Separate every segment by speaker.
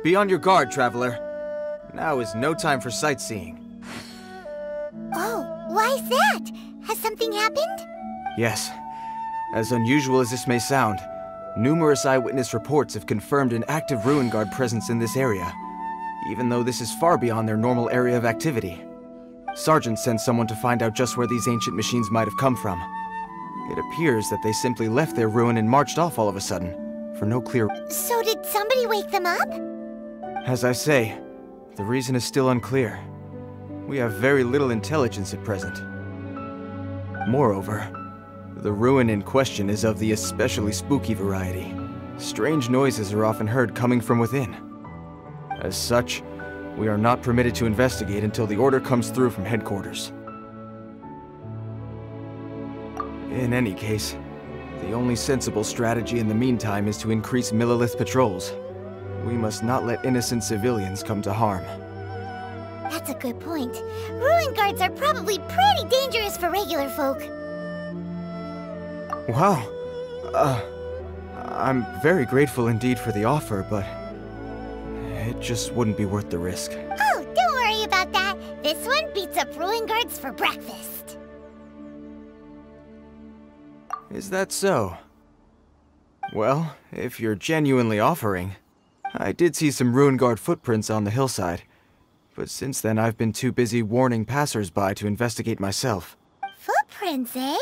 Speaker 1: Be on your guard, Traveler. Now is no time for sightseeing.
Speaker 2: Oh, why is that? Has something happened?
Speaker 1: Yes. As unusual as this may sound, numerous eyewitness reports have confirmed an active Ruin Guard presence in this area, even though this is far beyond their normal area of activity. Sergeant sent someone to find out just where these ancient machines might have come from. It appears that they simply left their ruin and marched off all of a sudden, for no clear...
Speaker 2: So did somebody wake them up?
Speaker 1: As I say, the reason is still unclear. We have very little intelligence at present. Moreover, the ruin in question is of the especially spooky variety. Strange noises are often heard coming from within. As such, we are not permitted to investigate until the order comes through from headquarters. In any case, the only sensible strategy in the meantime is to increase Millilith patrols. We must not let innocent civilians come to harm.
Speaker 2: That's a good point. Ruin guards are probably pretty dangerous for regular folk.
Speaker 1: Wow. I'm very grateful indeed for the offer, but it just wouldn't be worth the risk.
Speaker 2: Oh, don't worry about that. This one beats up ruin guards for breakfast.
Speaker 1: Is that so? Well, if you're genuinely offering... I did see some Ruin Guard footprints on the hillside, but since then I've been too busy warning passers-by to investigate myself.
Speaker 2: Footprints, eh?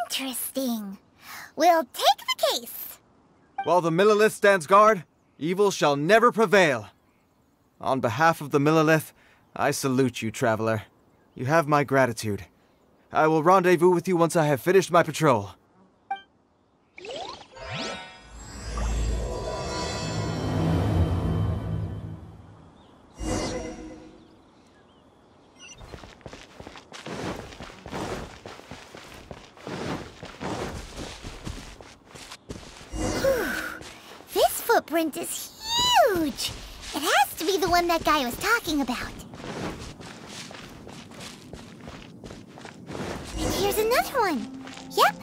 Speaker 2: Interesting. We'll take the case.
Speaker 1: While the Millilith stands guard, evil shall never prevail. On behalf of the Millilith, I salute you, Traveler. You have my gratitude. I will rendezvous with you once I have finished my patrol.
Speaker 2: Footprint is huge! It has to be the one that guy was talking about. And here's another one. Yep,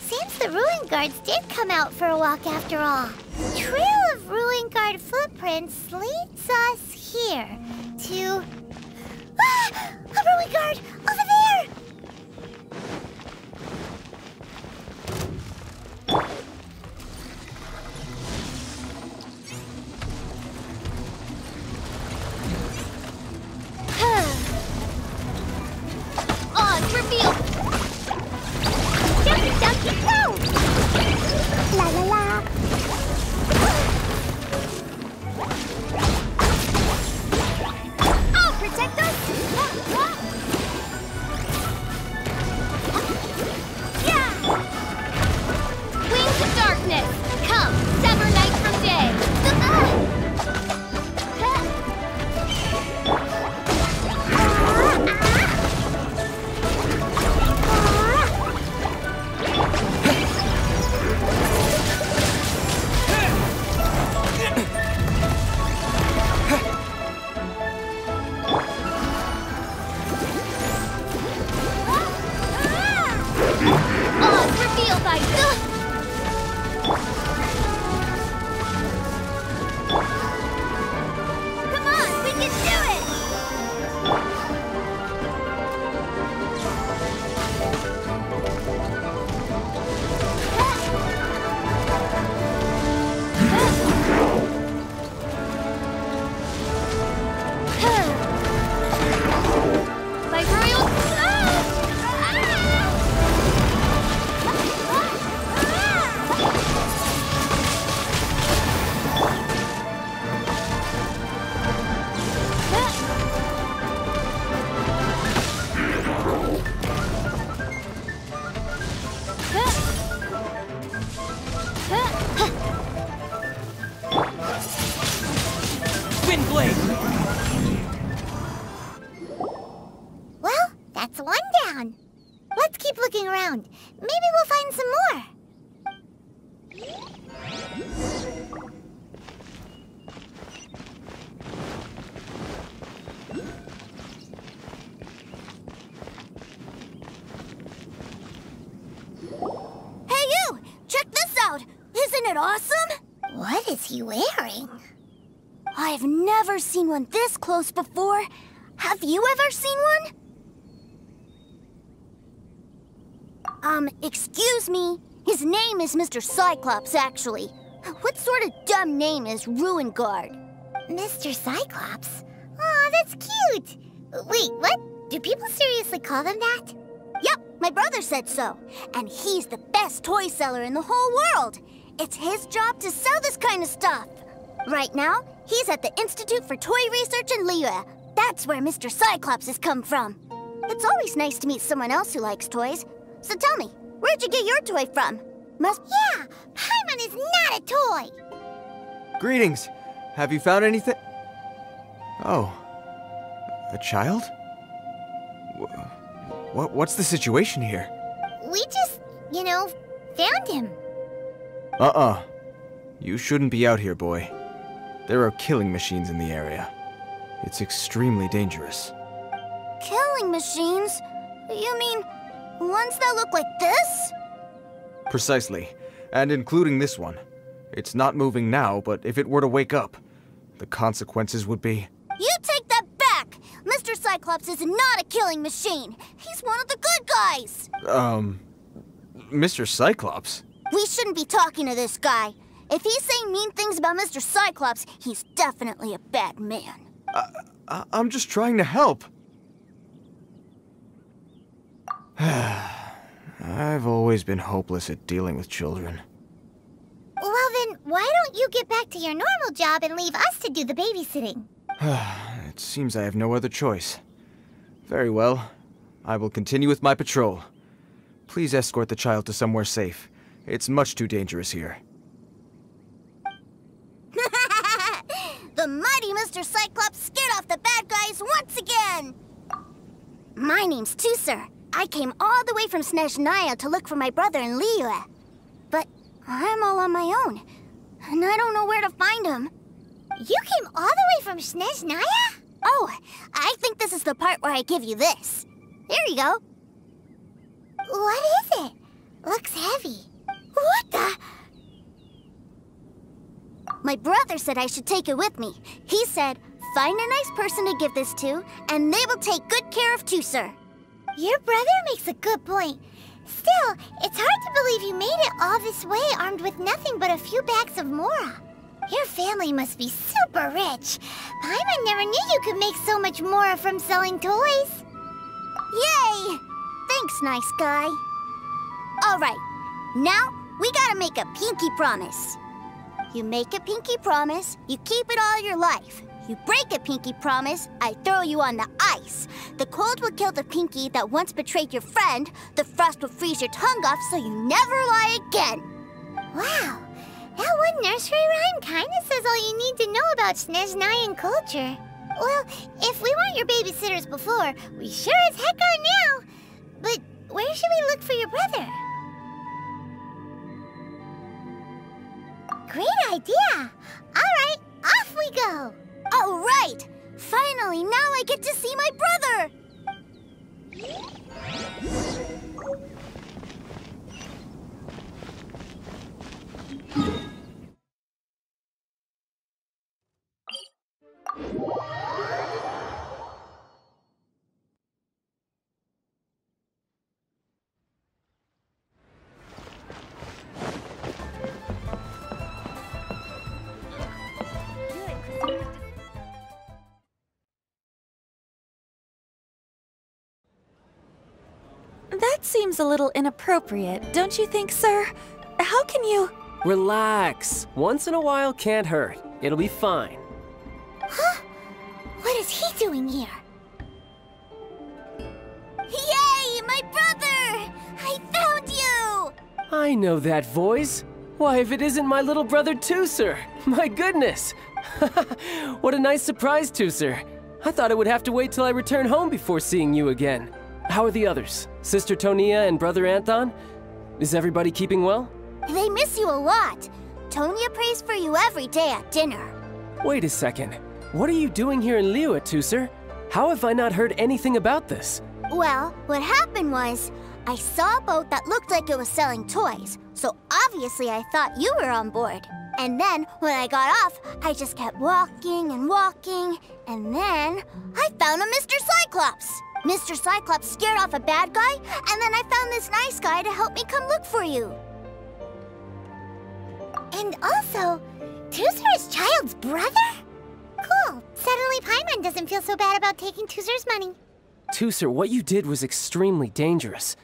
Speaker 2: seems the Ruin Guards did come out for a walk after all. Trail of Ruin Guard footprints leads us here to... Ah! A Ruin Guard! Over there! La la la! I'll protect us! Yeah! Wings of darkness! Come, sever night from day! Well, that's one down. Let's keep looking around. Maybe we'll find some more. he wearing?
Speaker 3: I've never seen one this close before. Have you ever seen one? Excuse me. His name is Mr. Cyclops, actually. What sort of dumb name is Ruin Guard?
Speaker 2: Mr. Cyclops? Aw, that's cute! Wait, what? Do people seriously call them that?
Speaker 3: Yep, my brother said so. And he's the best toy seller in the whole world. It's his job to sell this kind of stuff. Right now, he's at the Institute for Toy Research in Liyue. That's where Mr. Cyclops has come from. It's always nice to meet someone else who likes toys. So tell me, where'd you get your toy from?
Speaker 2: Yeah, Paimon is not a toy!
Speaker 1: Greetings! Have you found anything? Oh. A child? What's the situation here?
Speaker 2: We just, found him.
Speaker 1: You shouldn't be out here, boy. There are killing machines in the area. It's extremely dangerous.
Speaker 3: Killing machines? You mean ones that look like this?
Speaker 1: Precisely. And including this one. It's not moving now, but if it were to wake up, the consequences would be...
Speaker 3: You take that back! Mr. Cyclops is not a killing machine. He's one of the good guys.
Speaker 1: Mr. Cyclops?
Speaker 3: We shouldn't be talking to this guy. If he's saying mean things about Mr. Cyclops, he's definitely a bad man.
Speaker 1: I'm just trying to help. I've always been hopeless at dealing with children.
Speaker 2: Well then, why don't you get back to your normal job and leave us to do the babysitting?
Speaker 1: It seems I have no other choice. Very well. I will continue with my patrol. Please escort the child to somewhere safe. It's much too dangerous here.
Speaker 3: The mighty Mr. Cyclops scared off the bad guys once again! My name's Teucer. I came all the way from Snezhnayan to look for my brother in Liyue. But I'm all on my own, and I don't know where to find him.
Speaker 2: You came all the way from Snezhnayan?
Speaker 3: Oh, I think this is the part where I give you this. Here you go.
Speaker 2: What is it? Looks heavy. What the?
Speaker 3: My brother said I should take it with me. He said, find a nice person to give this to, and they will take good care of Teucer.
Speaker 2: Your brother makes a good point. Still, it's hard to believe you made it all this way armed with nothing but a few bags of mora. Your family must be super rich. Paimon never knew you could make so much mora from selling toys.
Speaker 3: Yay! Thanks, nice guy. All right, now we gotta make a pinky promise. You make a pinky promise, you keep it all your life. You break a pinky promise, I throw you on the ice. The cold will kill the pinky that once betrayed your friend. The frost will freeze your tongue off so you never lie again.
Speaker 2: Wow, that one nursery rhyme kinda says all you need to know about Snezhnayan culture. Well, if we weren't your babysitters before, we sure as heck are now. But where should we look for your brother? Great idea! Alright, off we go!
Speaker 3: All right! Finally, now I get to see my brother!
Speaker 4: That seems a little inappropriate, don't you think, sir? How can you...
Speaker 5: Relax. Once in a while can't hurt. It'll be fine.
Speaker 2: Huh? What is he doing here?
Speaker 3: Yay, my brother! I found you!
Speaker 5: I know that voice. Why, if it isn't my little brother Teucer! My goodness! What a nice surprise, Teucer. I thought I would have to wait till I return home before seeing you again. How are the others? Sister Tonia and Brother Anton? Is everybody keeping well?
Speaker 3: They miss you a lot. Tonia prays for you every day at dinner.
Speaker 5: Wait a second. What are you doing here in Liyue, Teucer? How have I not heard anything about this?
Speaker 3: Well, what happened was, I saw a boat that looked like it was selling toys, so obviously I thought you were on board. And then, when I got off, I just kept walking and walking, and then I found a Mr. Cyclops. Mr. Cyclops scared off a bad guy, and then I found this nice guy to help me come look for you.
Speaker 2: And also, Teucer is Childe's brother? Cool. Suddenly Paimon doesn't feel so bad about taking Teucer's money.
Speaker 5: Teucer, what you did was extremely dangerous.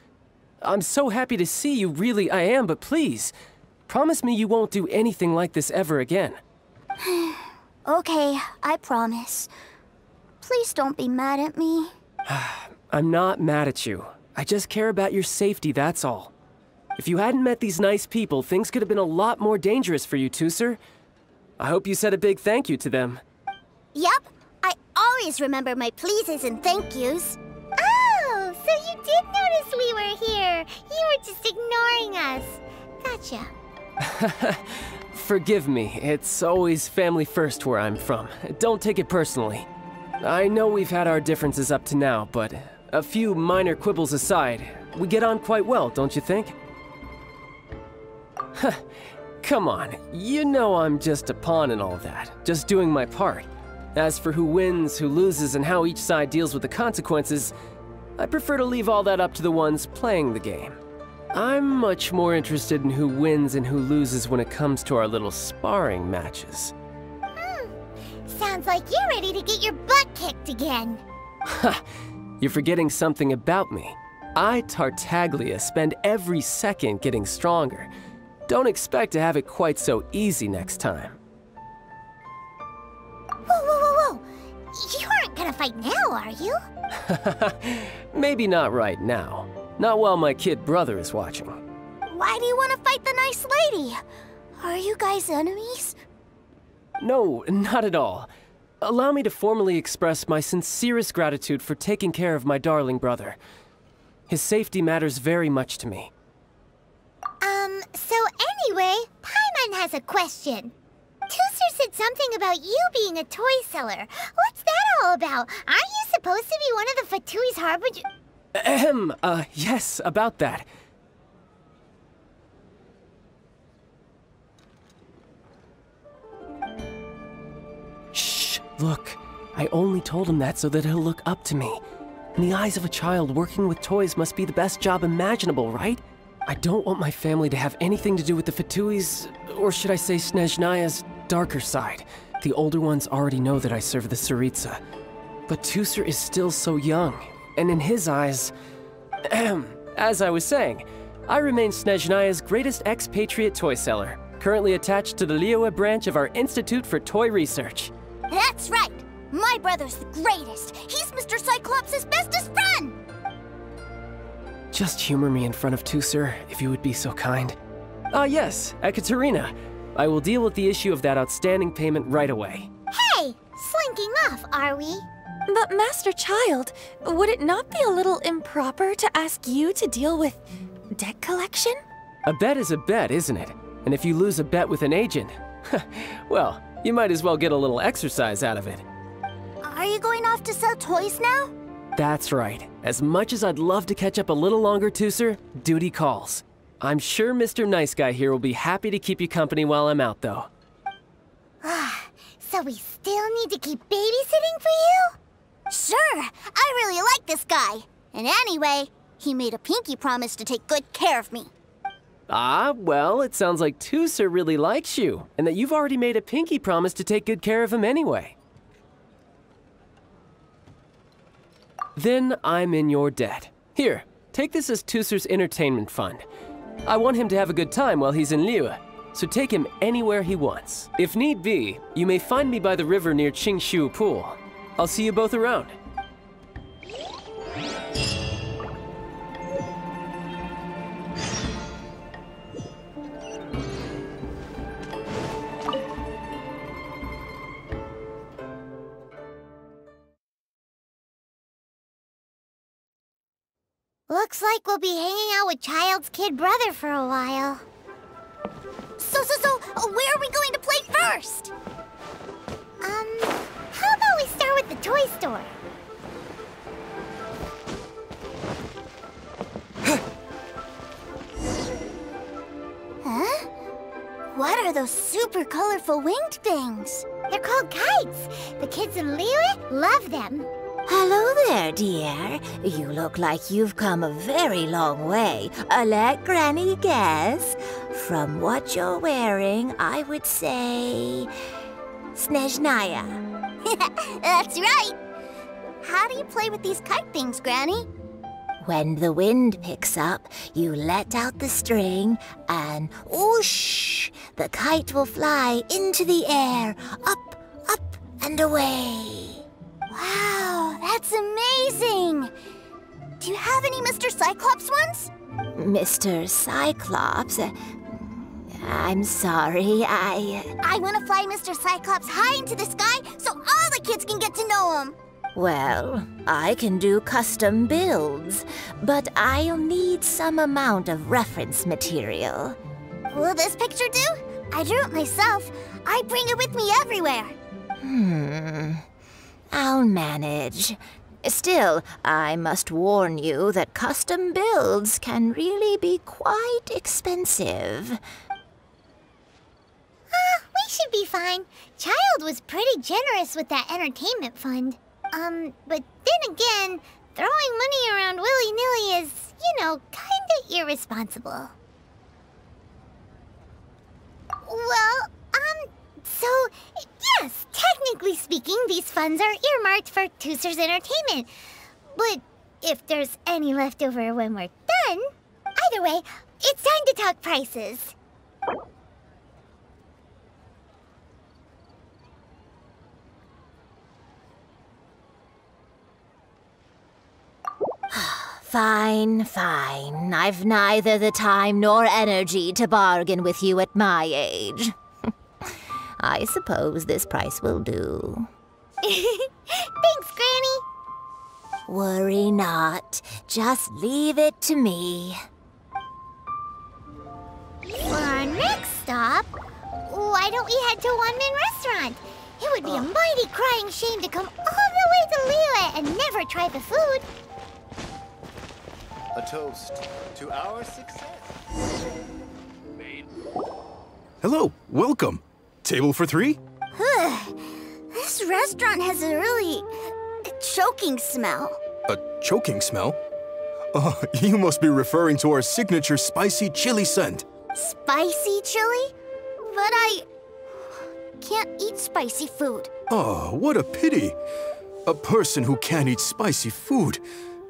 Speaker 5: I'm so happy to see you, really I am, but please, promise me you won't do anything like this ever again.
Speaker 3: Okay, I promise. Please don't be mad at me.
Speaker 5: I'm not mad at you. I just care about your safety, that's all. If you hadn't met these nice people, things could have been a lot more dangerous for you, Teucer. I hope you said a big thank you to them.
Speaker 3: Yep, I always remember my pleases and thank yous.
Speaker 2: Oh, so you did notice we were here. You were just ignoring us. Gotcha.
Speaker 5: Forgive me, it's always family first where I'm from. Don't take it personally. I know we've had our differences up to now, but a few minor quibbles aside, we get on quite well, don't you think? Come on, you know I'm just a pawn in all that, just doing my part. As for who wins, who loses, and how each side deals with the consequences, I prefer to leave all that up to the ones playing the game. I'm much more interested in who wins and who loses when it comes to our little sparring matches.
Speaker 2: Sounds like you're ready to get your butt kicked again.
Speaker 5: Ha! You're forgetting something about me. I, Tartaglia, spend every second getting stronger. Don't expect to have it quite so easy next time.
Speaker 2: Whoa. You aren't gonna fight now, are you?
Speaker 5: Maybe not right now. Not while my kid brother is watching.
Speaker 3: Why do you want to fight the nice lady? Are you guys enemies?
Speaker 5: No, not at all. Allow me to formally express my sincerest gratitude for taking care of my darling brother. His safety matters very much to me.
Speaker 2: So anyway, Paimon has a question. Teucer said something about you being a toy seller. What's that all about? Aren't you supposed to be one of the Fatui's harbinger?
Speaker 5: Yes, about that. Shh, look. I only told him that so that he'll look up to me. In the eyes of a child, working with toys must be the best job imaginable, right? I don't want my family to have anything to do with the Fatui's, or should I say Snezhnayan's, darker side. The older ones already know that I serve the Tsaritsa. But Teucer is still so young, and in his eyes... As I was saying, I remain Snezhnayan's greatest expatriate toy seller, currently attached to the Liyue branch of our Institute for Toy Research.
Speaker 3: That's right! My brother's the greatest! He's Mr. Cyclops' bestest friend!
Speaker 5: Just humor me in front of Teucer, if you would be so kind. Yes, a.k.a. I will deal with the issue of that outstanding payment right away.
Speaker 2: Hey! Slinking off, are we?
Speaker 4: But Master Child, would it not be a little improper to ask you to deal with debt collection?
Speaker 5: A bet is a bet, isn't it? And if you lose a bet with an agent, well, you might as well get a little exercise out of it.
Speaker 3: Are you going off to sell toys now?
Speaker 5: That's right. As much as I'd love to catch up a little longer, Teucer, duty calls. I'm sure Mr. Nice Guy here will be happy to keep you company while I'm out, though.
Speaker 2: So we still need to keep babysitting for you?
Speaker 3: Sure, I really like this guy. And anyway, he made a pinky promise to take good care of me.
Speaker 5: Ah, well, it sounds like Teucer really likes you, and that you've already made a pinky promise to take good care of him anyway. Then I'm in your debt. Here, take this as Teucer's entertainment fund. I want him to have a good time while he's in Liyue, so take him anywhere he wants. If need be, you may find me by the river near Qingshu Pool. I'll see you both around.
Speaker 2: Looks like we'll be hanging out with Childe's kid brother for a while.
Speaker 3: So, where are we going to play first?
Speaker 2: How about we start with the toy store?
Speaker 3: Huh? What are those super colorful winged things?
Speaker 2: They're called kites. The kids in Liyue love them.
Speaker 6: Hello there, dear. You look like you've come a very long way. Let Granny guess. From what you're wearing, I would say... Snezhnayan.
Speaker 3: That's right. How do you play with these kite things, Granny?
Speaker 6: When the wind picks up, you let out the string and whoosh! The kite will fly into the air, up, up, and away.
Speaker 3: Wow, that's amazing! Do you have any Mr. Cyclops ones?
Speaker 6: Mr. Cyclops? I'm sorry,
Speaker 3: I want to fly Mr. Cyclops high into the sky so all the kids can get to know him.
Speaker 6: Well, I can do custom builds, but I'll need some amount of reference material.
Speaker 3: Will this picture do? I drew it myself. I bring it with me everywhere.
Speaker 6: I'll manage. Still, I must warn you that custom builds can really be quite expensive.
Speaker 2: We should be fine. Childe was pretty generous with that entertainment fund. But then again, throwing money around willy-nilly is, kinda irresponsible. Well, so, yes, technically speaking, these funds are earmarked for Teucer's entertainment. But if there's any left over when we're done, either way, it's time to talk prices.
Speaker 6: Fine, fine. I've neither the time nor energy to bargain with you at my age. I suppose this price will do.
Speaker 2: Thanks, Granny.
Speaker 6: Worry not. Just leave it to me.
Speaker 2: For our next stop, why don't we head to One Min Restaurant? It would be a mighty crying shame to come all the way to Liyue and never try the food.
Speaker 7: A toast to our success.
Speaker 8: Hello, welcome. Table for 3?
Speaker 3: This restaurant has a really choking smell.
Speaker 8: A choking smell? Oh, you must be referring to our signature spicy chili scent.
Speaker 3: Spicy chili? But I can't eat spicy food.
Speaker 8: Oh, what a pity. A person who can't eat spicy food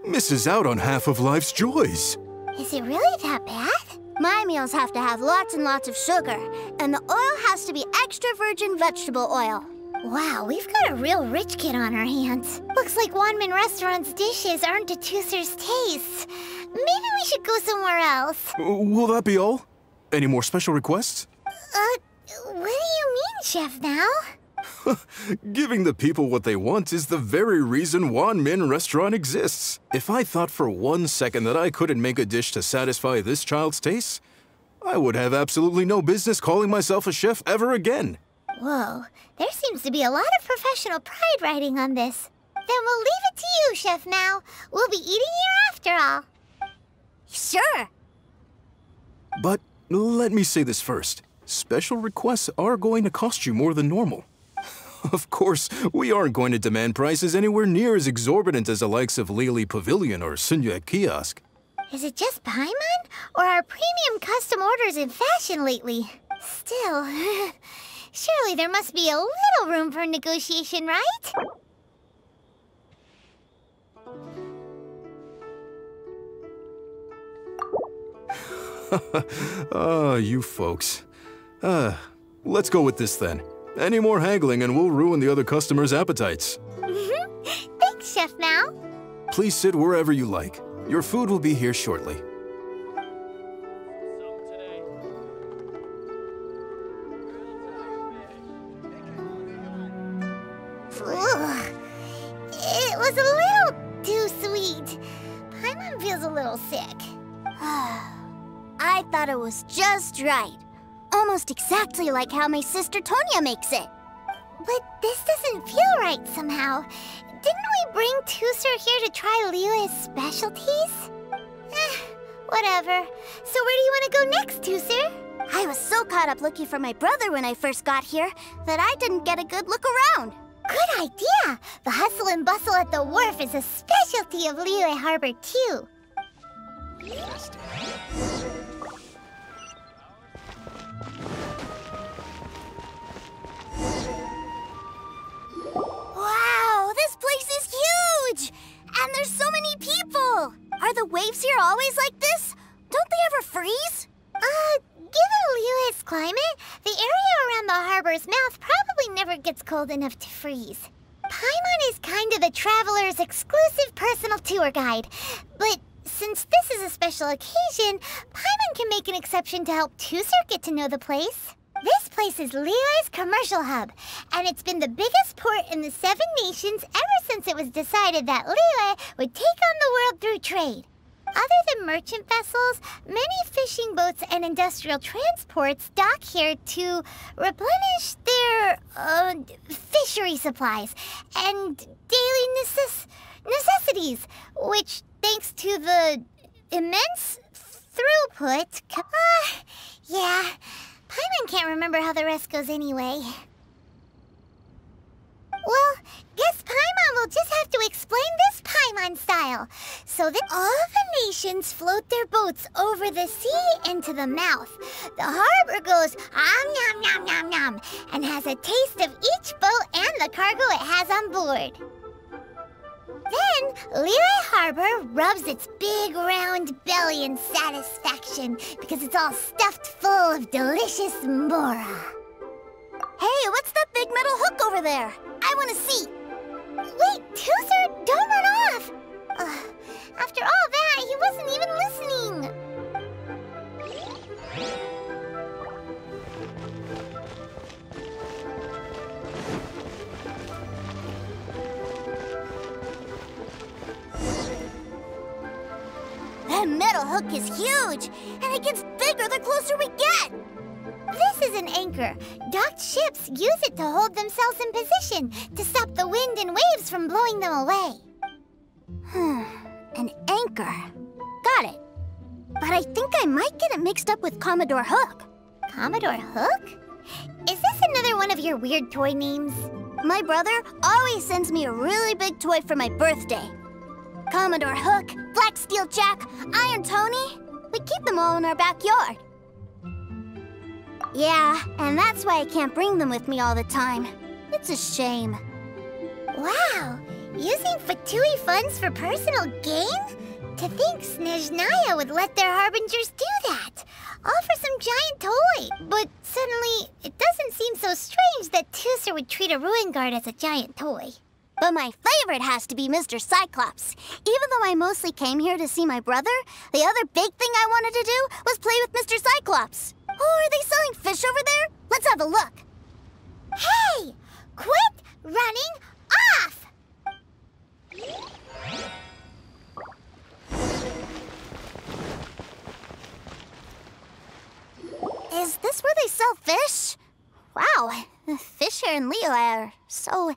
Speaker 8: misses out on half of life's joys.
Speaker 2: Is it really that bad?
Speaker 3: My meals have to have lots and lots of sugar, and the oil has to be extra virgin vegetable oil.
Speaker 2: Wow, we've got a real rich kid on our hands. Looks like One Min Restaurant's dishes aren't to Teucer's taste. Maybe we should go somewhere else.
Speaker 8: Will that be all? Any more special requests?
Speaker 2: What do you mean, Chef now?
Speaker 8: Giving the people what they want is the very reason One Min Restaurant exists. If I thought for 1 second that I couldn't make a dish to satisfy this child's taste, I would have absolutely no business calling myself a chef ever again.
Speaker 2: Whoa, there seems to be a lot of professional pride riding on this. Then we'll leave it to you, Chef Mao. We'll be eating here after all.
Speaker 3: Sure.
Speaker 8: But let me say this first. Special requests are going to cost you more than normal. Of course, we aren't going to demand prices anywhere near as exorbitant as the likes of Lily Pavilion or Sunya Kiosk.
Speaker 2: Is it just Paimon? Or are premium custom orders in fashion lately? Still, surely there must be a little room for negotiation, right?
Speaker 8: You folks. Let's go with this then. Any more haggling and we'll ruin the other customers' appetites.
Speaker 2: Thanks, Chef Mao.
Speaker 8: Please sit wherever you like. Your food will be here shortly.
Speaker 2: Ugh. It was a little too sweet. Paimon feels a little sick.
Speaker 3: I thought it was just right. Almost exactly like how my sister Tonya makes it.
Speaker 2: But this doesn't feel right somehow. Didn't we bring Teucer here to try Liyue's specialties? Whatever. So where do you want to go next, Teucer?
Speaker 3: I was so caught up looking for my brother when I first got here that I didn't get a good look around.
Speaker 2: Good idea! The hustle and bustle at the wharf is a specialty of Liyue Harbor, too.
Speaker 3: Wow, this place is huge! And there's so many people! Are the waves here always like this? Don't they ever freeze?
Speaker 2: Given Liyue's climate, the area around the harbor's mouth probably never gets cold enough to freeze. Paimon is kind of the traveler's exclusive personal tour guide. But since this is a special occasion, Paimon can make an exception to help Teucer get to know the place. This place is Liyue's commercial hub, and it's been the biggest port in the 7 nations ever since it was decided that Liyue would take on the world through trade. Other than merchant vessels, many fishing boats and industrial transports dock here to replenish their fishery supplies and daily necessities, which, thanks to the immense throughput, yeah, Paimon can't remember how the rest goes anyway. Well, guess Paimon will just have to explain this Paimon style, so that all the nations float their boats over the sea into the mouth. The harbor goes nom nom nom nom and has a taste of each boat and the cargo it has on board. Then, Liyue Harbor rubs its big round belly in satisfaction because it's all stuffed full of delicious mora.
Speaker 3: Hey, what's that big metal hook over there? I want to see.
Speaker 2: Wait, Teucer, don't run off! After all that, he wasn't even listening.
Speaker 3: That metal hook is huge, and it gets bigger the closer we get.
Speaker 2: This is an anchor. Docked ships use it to hold themselves in position, to stop the wind and waves from blowing them away.
Speaker 3: An anchor. Got it. But I think I might get it mixed up with Commodore Hook.
Speaker 2: Commodore Hook? Is this another one of your weird toy names?
Speaker 3: My brother always sends me a really big toy for my birthday. Commodore Hook, Black Steel Jack, Iron Tony. We keep them all in our backyard. Yeah, and that's why I can't bring them with me all the time. It's a shame.
Speaker 2: Wow, using Fatui funds for personal gain? To think Snezhnayan would let their harbingers do that. All for some giant toy. But suddenly, it doesn't seem so strange that Teucer would treat a ruin guard as a giant toy.
Speaker 3: But my favorite has to be Mr. Cyclops. Even though I mostly came here to see my brother, the other big thing I wanted to do was play with Mr. Cyclops. Oh, are they selling fish over there? Let's have a look.
Speaker 2: Hey! Quit running off!
Speaker 3: Is this where they sell fish? Wow, the fish here in Liyue are so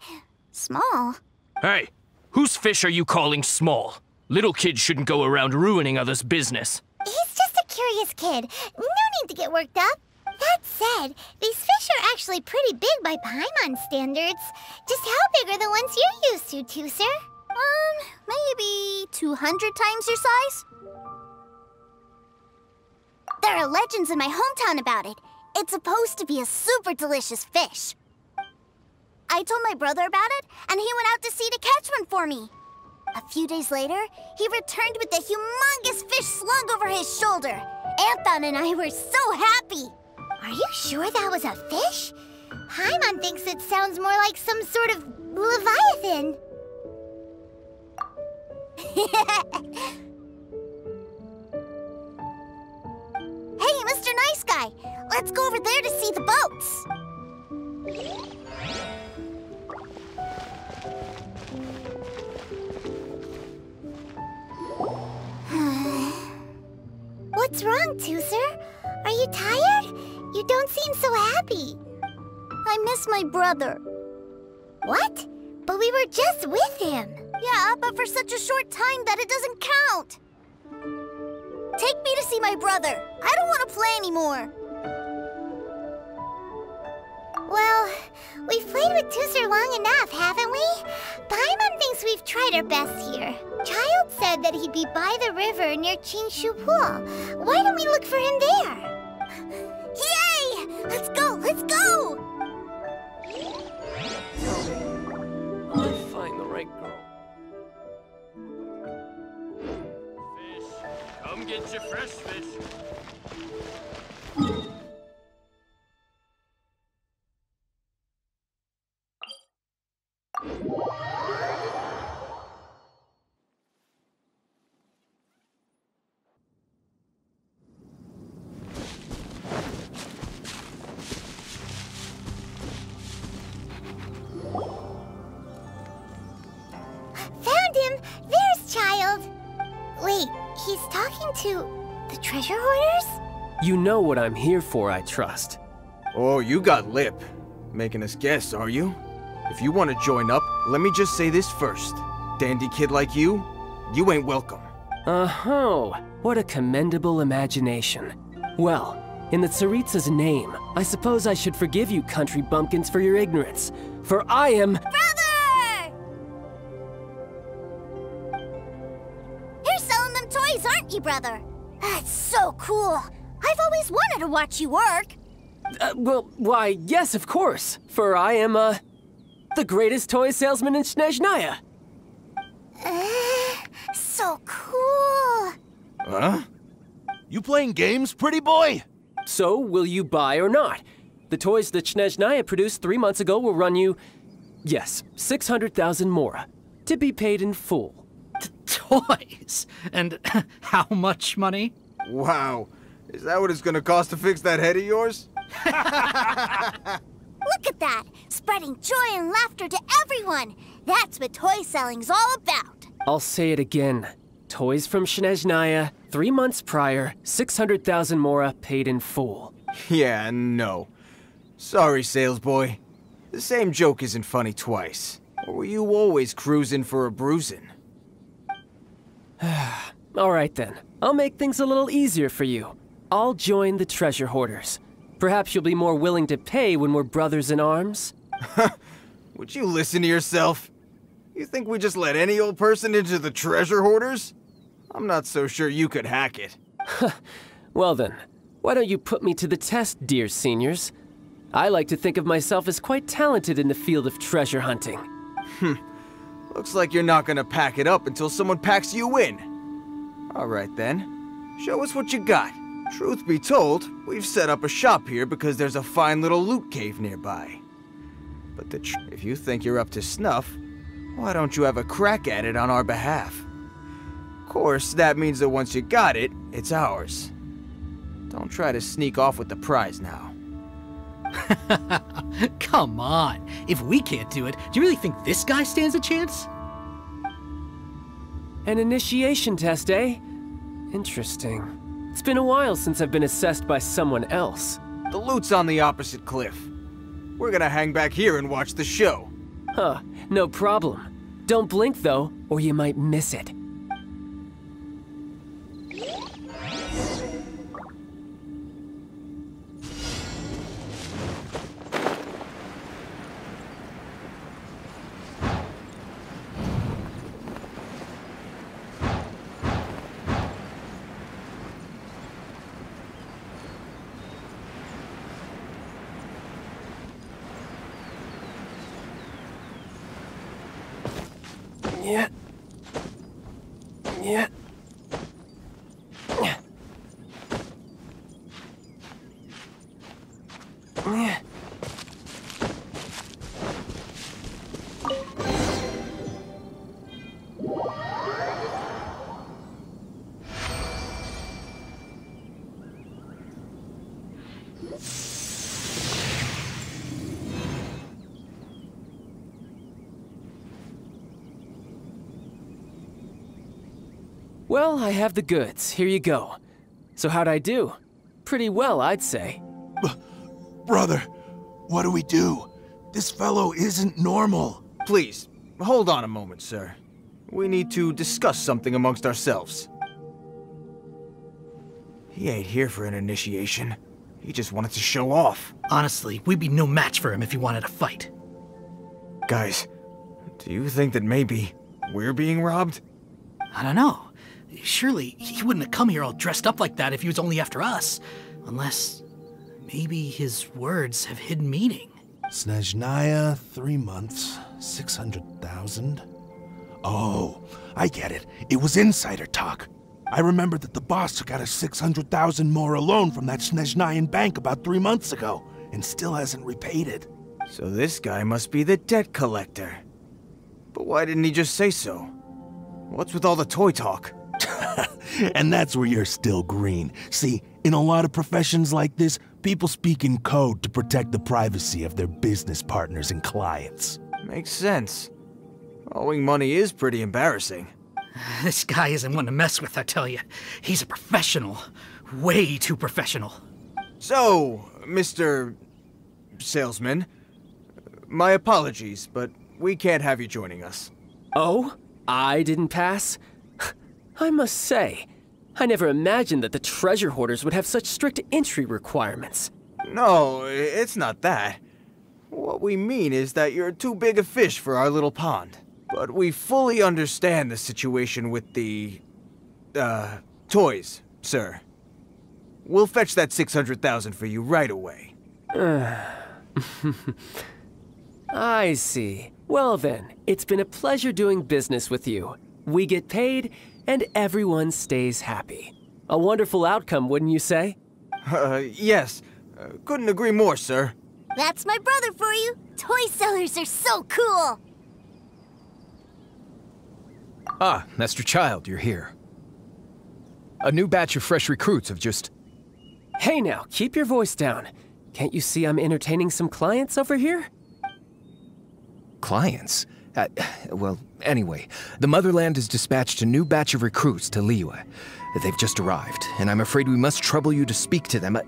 Speaker 3: small.
Speaker 9: Hey, whose fish are you calling small? Little kids shouldn't go around ruining others' business.
Speaker 2: He's just a curious kid. No need to get worked up. That said, these fish are actually pretty big by Paimon standards. Just how big are the ones you're used to, Teucer?
Speaker 3: Maybe 200 times your size? There are legends in my hometown about it. It's supposed to be a super delicious fish. I told my brother about it, and he went out to sea to catch one for me. A few days later, he returned with a humongous fish slung over his shoulder. Anthon and I were so happy.
Speaker 2: Are you sure that was a fish? Paimon thinks it sounds more like some sort of leviathan.
Speaker 3: Hey, Mr. Nice Guy, let's go over there to see the boats.
Speaker 2: What's wrong, Teucer? Are you tired? You don't seem so happy.
Speaker 3: I miss my brother.
Speaker 2: What? But we were just with him.
Speaker 3: Yeah, but for such a short time that it doesn't count. Take me to see my brother. I don't want to play anymore.
Speaker 2: Well, we've played with Teucer long enough, haven't we? Paimon thinks we've tried our best here. Childe said that he'd be by the river near Chingshu Pool. Why don't we look for him there?
Speaker 3: Yay! Let's go! Let's go!
Speaker 5: I'll find the right girl.
Speaker 9: Fish, come get your fresh fish.
Speaker 2: Found him! There's Childe! Wait, he's talking to the treasure hoarders?
Speaker 5: You know what I'm here for, I trust.
Speaker 1: Oh, you got lip. Making us guess, are you? If you want to join up, let me just say this first. Dandy kid like you ain't welcome.
Speaker 5: Uh-huh. What a commendable imagination. Well, in the Tsaritsa's name, I suppose I should forgive you country bumpkins for your ignorance. For I am—
Speaker 3: Brother! You're selling them toys, aren't you, brother? That's so cool. I've always wanted to watch you work.
Speaker 5: well, why, yes, of course. For I am, the greatest toy salesman in Snezhnayan.
Speaker 3: So cool.
Speaker 1: Huh?
Speaker 10: You playing games, pretty boy?
Speaker 5: So, will you buy or not? The toys that Snezhnayan produced 3 months ago will run you, yes, 600,000 mora, to be paid in full.
Speaker 10: Toys? And how much money?
Speaker 1: Wow. Is that what it's gonna cost to fix that head of yours?
Speaker 3: Look at that! Spreading joy and laughter to everyone! That's what toy selling's all about!
Speaker 5: I'll say it again. Toys from Snezhnayan, 3 months prior, 600,000 mora paid in full.
Speaker 1: Yeah, no. Sorry, sales boy. The same joke isn't funny twice. Or were you always cruising for a bruising?
Speaker 5: All right then. I'll make things a little easier for you. I'll join the treasure hoarders. Perhaps you'll be more willing to pay when we're brothers in arms?
Speaker 1: Would you listen to yourself? You think we just let any old person into the treasure hoarders? I'm not so sure you could hack it.
Speaker 5: Well then, why don't you put me to the test, dear seniors? I like to think of myself as quite talented in the field of treasure hunting.
Speaker 1: Looks like you're not gonna pack it up until someone packs you in. All right then, show us what you got. Truth be told, we've set up a shop here because there's a fine little loot cave nearby. But if you think you're up to snuff, why don't you have a crack at it on our behalf? Of course, that means that once you got it, it's ours. Don't try to sneak off with the prize now.
Speaker 10: Come on. If we can't do it, do you really think this guy stands a chance?
Speaker 5: An initiation test, eh? Interesting. It's been a while since I've been assessed by someone else.
Speaker 1: The loot's on the opposite cliff. We're gonna hang back here and watch the show.
Speaker 5: Huh, no problem. Don't blink though, or you might miss it. Yeah. Yeah. Yeah. Well, I have the goods. Here you go. So how'd I do? Pretty well, I'd say.
Speaker 10: Brother, what do we do? This fellow isn't normal.
Speaker 1: Please, hold on a moment, sir. We need to discuss something amongst ourselves. He ain't here for an initiation. He just wanted to show off.
Speaker 11: Honestly, we'd be no match for him if he wanted to fight.
Speaker 1: Guys, do you think that maybe we're being robbed?
Speaker 11: I don't know. Surely he wouldn't have come here all dressed up like that if he was only after us. Unless maybe his words have hidden meaning.
Speaker 10: Snezhnayan, 3 months, 600,000. Oh, I get it. It was insider talk. I remember that the boss took out a 600,000 more loan from that Snezhnayan bank about 3 months ago, and still hasn't repaid it.
Speaker 1: So this guy must be the debt collector. But why didn't he just say so? What's with all the toy talk?
Speaker 10: And that's where you're still green. See, in a lot of professions like this, people speak in code to protect the privacy of their business partners and clients.
Speaker 1: Makes sense. Owing money is pretty embarrassing.
Speaker 11: This guy isn't one to mess with, I tell you. He's a professional. Way too professional.
Speaker 1: So, Mr. Salesman, my apologies, but we can't have you joining us.
Speaker 5: Oh? I didn't pass? I must say, I never imagined that the treasure hoarders would have such strict entry requirements.
Speaker 1: No, it's not that. What we mean is that you're too big a fish for our little pond. But we fully understand the situation with the, toys, sir. We'll fetch that 600,000 for you right away.
Speaker 5: I see. Well then, it's been a pleasure doing business with you. We get paid, and everyone stays happy. A wonderful outcome, wouldn't you say?
Speaker 1: Yes. Couldn't agree more, sir.
Speaker 3: That's my brother for you. Toy sellers are so cool.
Speaker 12: Ah, Master Childe, you're here. A new batch of fresh recruits have just...
Speaker 5: Hey now, keep your voice down. Can't you see I'm entertaining some clients over here?
Speaker 12: Clients? Well, anyway, the Motherland has dispatched a new batch of recruits to Liyue. They've just arrived, and I'm afraid we must trouble you to speak to them.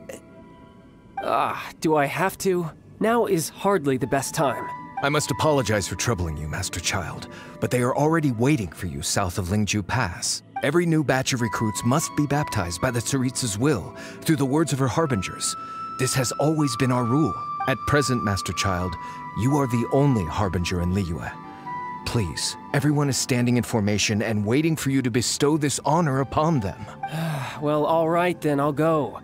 Speaker 5: Do I have to? Now is hardly the best time.
Speaker 12: I must apologize for troubling you, Master Childe, but they are already waiting for you south of Lingju Pass. Every new batch of recruits must be baptized by the Tsaritsa's will, through the words of her harbingers. This has always been our rule. At present, Master Childe, you are the only harbinger in Liyue. Please, everyone is standing in formation and waiting for you to bestow this honor upon them.
Speaker 5: Well, all right then, I'll go.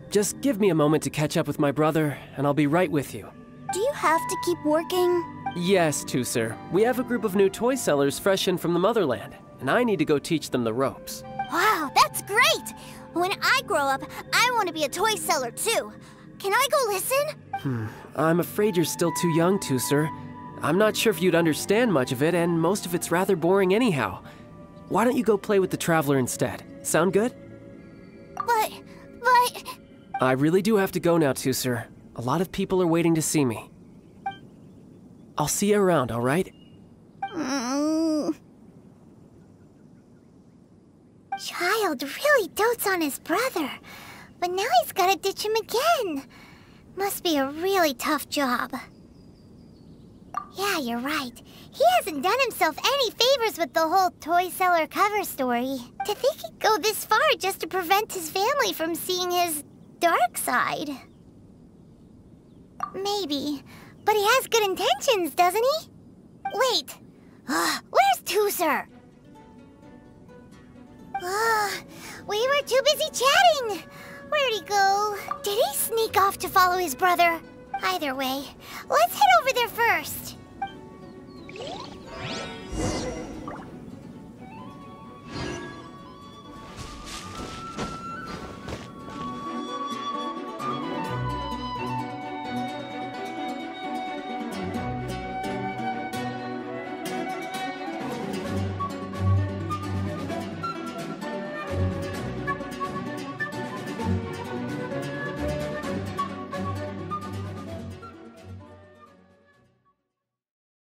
Speaker 5: Just give me a moment to catch up with my brother, and I'll be right with you.
Speaker 3: Do you have to keep working?
Speaker 5: Yes, Teucer. We have a group of new toy sellers fresh in from the Motherland, and I need to go teach them the ropes.
Speaker 3: Wow, that's great! When I grow up, I want to be a toy seller too. Can I go listen?
Speaker 5: I'm afraid you're still too young, Teucer. I'm not sure if you'd understand much of it, and most of it's rather boring anyhow. Why don't you go play with the Traveler instead? Sound good?
Speaker 3: But...
Speaker 5: I really do have to go now, Teucer. A lot of people are waiting to see me. I'll see you around, all right?
Speaker 2: Childe really dotes on his brother, but now he's gotta ditch him again. Must be a really tough job. Yeah, you're right. He hasn't done himself any favors with the whole toy seller cover story. To think he'd go this far just to prevent his family from seeing his dark side. Maybe, but he has good intentions, doesn't he? Wait, where's Teucer? We were too busy chatting. Where'd he go? Did he sneak off to follow his brother? Either way, let's head over there first.